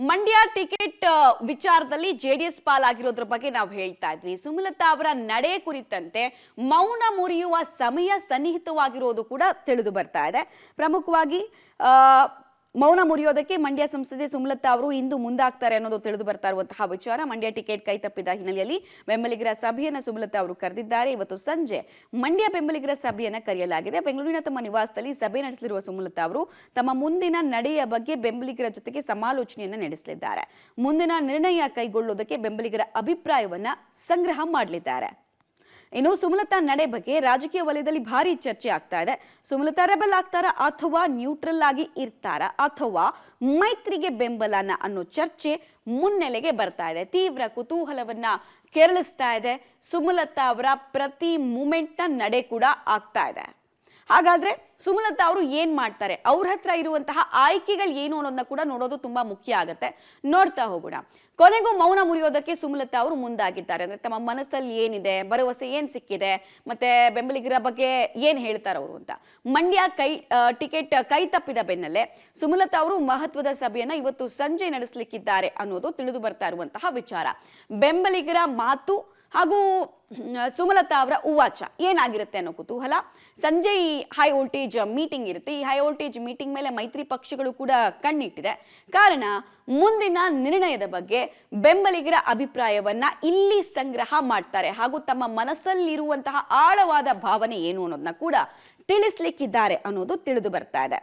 Mandya ticket ವಿಚಾರದಲ್ಲಿ JDS ಪಾಲಾಗಿರೋದ್ರ ಬಗ್ಗೆ ನಾವು ಹೇಳ್ತಾ ಇದ್ವಿ. ಸುಮಲತಾ ಅವರ ನಡೆ ಕುರಿತಂತೆ ಮೌನ ಮುರಿಯುವ ಸಮಯ ಸನ್ನಿಹಿತವಾಗಿರೋದು ಕೂಡ ತಿಳಿದು ಬರ್ತಾ ಇದೆ. ಪ್ರಮುಖವಾಗಿ ಮೌನ ಮುರಿಯೋದಕ್ಕೆ ಮಂಡ್ಯ ಸಂಸದೆ ಸುಮಲತಾ ಅವರು ಇಂದು ಮುಂದಾಗ್ತಾರೆ ಅನ್ನೋದು ತಿಳಿದು ಬರ್ತಾ ಇರುವಂತಹ ವಿಚಾರ. ಮಂಡ್ಯ ಟಿಕೆಟ್ ಕೈ ತಪ್ಪಿದ ಹಿನ್ನೆಲೆಯಲ್ಲಿ ಬೆಂಬಲಿಗರ ಸಭೆಯನ್ನು ಸುಮಲತಾ ಅವರು ಕರೆದಿದ್ದಾರೆ. ಇವತ್ತು ಸಂಜೆ ಮಂಡ್ಯ ಬೆಂಬಲಿಗರ ಸಭೆಯನ್ನು ಕರೆಯಲಾಗಿದೆ. ಬೆಂಗಳೂರಿನ ತಮ್ಮ ನಿವಾಸದಲ್ಲಿ ಸಭೆ ನಡೆಸಲಿರುವ ಸುಮಲತಾ ಅವರು ತಮ್ಮ ಮುಂದಿನ ನಡೆಯ ಬಗ್ಗೆ ಬೆಂಬಲಿಗರ ಜೊತೆಗೆ ಸಮಾಲೋಚನೆಯನ್ನು ನಡೆಸಲಿದ್ದಾರೆ. ಮುಂದಿನ ನಿರ್ಣಯ ಕೈಗೊಳ್ಳುವುದಕ್ಕೆ ಬೆಂಬಲಿಗರ ಅಭಿಪ್ರಾಯವನ್ನ ಸಂಗ್ರಹ ಮಾಡಲಿದ್ದಾರೆ. ಇನ್ನು ಸುಮಲತಾ ನಡೆ ಬಗ್ಗೆ ರಾಜಕೀಯ ವಲಯದಲ್ಲಿ ಭಾರಿ ಚರ್ಚೆ ಆಗ್ತಾ ಇದೆ. ಸುಮಲತಾ ರೆಬಲ್ ಆಗ್ತಾರಾ ಅಥವಾ ನ್ಯೂಟ್ರಲ್ ಆಗಿ ಇರ್ತಾರಾ ಅಥವಾ ಮೈತ್ರಿಗೆ ಬೆಂಬಲನ ಅನ್ನೋ ಚರ್ಚೆ ಮುನ್ನೆಲೆಗೆ ಬರ್ತಾ ಇದೆ. ತೀವ್ರ ಕುತೂಹಲವನ್ನ ಕೆರಳಿಸ್ತಾ ಇದೆ. ಸುಮಲತಾ ಅವರ ಪ್ರತಿ ಮೂಮೆಂಟ್ ನ ನಡೆ ಕೂಡ ಆಗ್ತಾ ಇದೆ. ಹಾಗಾದ್ರೆ ಸುಮಲತಾ ಅವರು ಏನ್ ಮಾಡ್ತಾರೆ, ಅವ್ರ ಹತ್ರ ಇರುವಂತಹ ಆಯ್ಕೆಗಳು ಏನು ಅನ್ನೋದನ್ನ ಕೂಡ ನೋಡೋದು ತುಂಬಾ ಮುಖ್ಯ ಆಗುತ್ತೆ. ನೋಡ್ತಾ ಹೋಗೋಣ. ಕೊನೆಗೂ ಮೌನ ಮುರಿಯೋದಕ್ಕೆ ಸುಮಲತಾ ಅವರು ಮುಂದಾಗಿದ್ದಾರೆ. ಅಂದ್ರೆ ತಮ್ಮ ಮನಸ್ಸಲ್ಲಿ ಏನಿದೆ, ಭರವಸೆ ಏನ್ ಸಿಕ್ಕಿದೆ, ಮತ್ತೆ ಬೆಂಬಲಿಗರ ಬಗ್ಗೆ ಏನ್ ಹೇಳ್ತಾರೆ ಅವರು ಅಂತ. ಮಂಡ್ಯ ಟಿಕೆಟ್ ಕೈ ತಪ್ಪಿದ ಬೆನ್ನಲ್ಲೇ ಸುಮಲತಾ ಅವರು ಮಹತ್ವದ ಸಭೆಯನ್ನ ಇವತ್ತು ಸಂಜೆ ನಡೆಸಲಿಕ್ಕಿದ್ದಾರೆ ಅನ್ನೋದು ತಿಳಿದು ಬರ್ತಾ ಇರುವಂತಹ ವಿಚಾರ. ಬೆಂಬಲಿಗರ ಮಾತು ಹಾಗೂ ಸುಮಲತಾ ಅವರ ಉವಾಚ ಏನಾಗಿರುತ್ತೆ ಅನ್ನೋ ಕುತೂಹಲ. ಸಂಜೆ ಈ ಹೈ ವೋಲ್ಟೇಜ್ ಮೀಟಿಂಗ್ ಇರುತ್ತೆ. ಈ ಹೈ ವೋಲ್ಟೇಜ್ ಮೀಟಿಂಗ್ ಮೇಲೆ ಮೈತ್ರಿ ಪಕ್ಷಗಳು ಕೂಡ ಕಣ್ಣಿಟ್ಟಿದೆ. ಕಾರಣ ಮುಂದಿನ ನಿರ್ಣಯದ ಬಗ್ಗೆ ಬೆಂಬಲಿಗರ ಅಭಿಪ್ರಾಯವನ್ನ ಇಲ್ಲಿ ಸಂಗ್ರಹ ಮಾಡ್ತಾರೆ ಹಾಗೂ ತಮ್ಮ ಮನಸ್ಸಲ್ಲಿರುವಂತಹ ಆಳವಾದ ಭಾವನೆ ಏನು ಅನ್ನೋದನ್ನ ಕೂಡ ತಿಳಿಸ್ಲಿಕ್ಕಿದ್ದಾರೆ ಅನ್ನೋದು ತಿಳಿದು ಬರ್ತಾ ಇದೆ.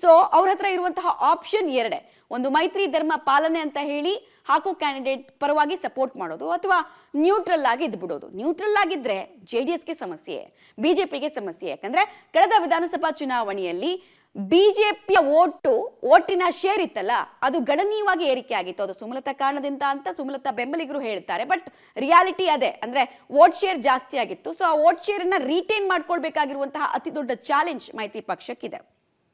ಸೊ ಅವ್ರ ಹತ್ರ ಇರುವಂತಹ ಆಪ್ಷನ್ ಎರಡೇ. ಒಂದು ಮೈತ್ರಿ ಧರ್ಮ ಪಾಲನೆ ಅಂತ ಹೇಳಿ ಹಾಕೋ ಕ್ಯಾಂಡಿಡೇಟ್ ಪರವಾಗಿ ಸಪೋರ್ಟ್ ಮಾಡೋದು ಅಥವಾ ನ್ಯೂಟ್ರಲ್ ಆಗಿ ಇದ್ಬಿಡೋದು. ನ್ಯೂಟ್ರಲ್ ಆಗಿದ್ರೆ ಜೆಡಿಎಸ್ಗೆ ಸಮಸ್ಯೆ, ಬಿಜೆಪಿಗೆ ಸಮಸ್ಯೆ. ಯಾಕಂದ್ರೆ ಕಳೆದ ವಿಧಾನಸಭಾ ಚುನಾವಣೆಯಲ್ಲಿ ಬಿಜೆಪಿಯ ಓಟಿನ ಶೇರ್ ಇತ್ತಲ್ಲ, ಅದು ಗಣನೀಯವಾಗಿ ಏರಿಕೆ ಆಗಿತ್ತು. ಅದು ಸುಮಲತಾ ಕಾರಣದಿಂದ ಅಂತ ಸುಮಲತಾ ಬೆಂಬಲಿಗರು ಹೇಳ್ತಾರೆ. ಬಟ್ ರಿಯಾಲಿಟಿ ಅದೇ, ಅಂದ್ರೆ ವೋಟ್ ಶೇರ್ ಜಾಸ್ತಿ ಆಗಿತ್ತು. ಸೊ ಆ ವೋಟ್ ಶೇರ್ ಅನ್ನ ರಿಟೈನ್ ಮಾಡ್ಕೊಳ್ಬೇಕಾಗಿರುವಂತಹ ಅತಿ ದೊಡ್ಡ ಚಾಲೆಂಜ್ ಮೈತ್ರಿ ಪಕ್ಷಕ್ಕಿದೆ.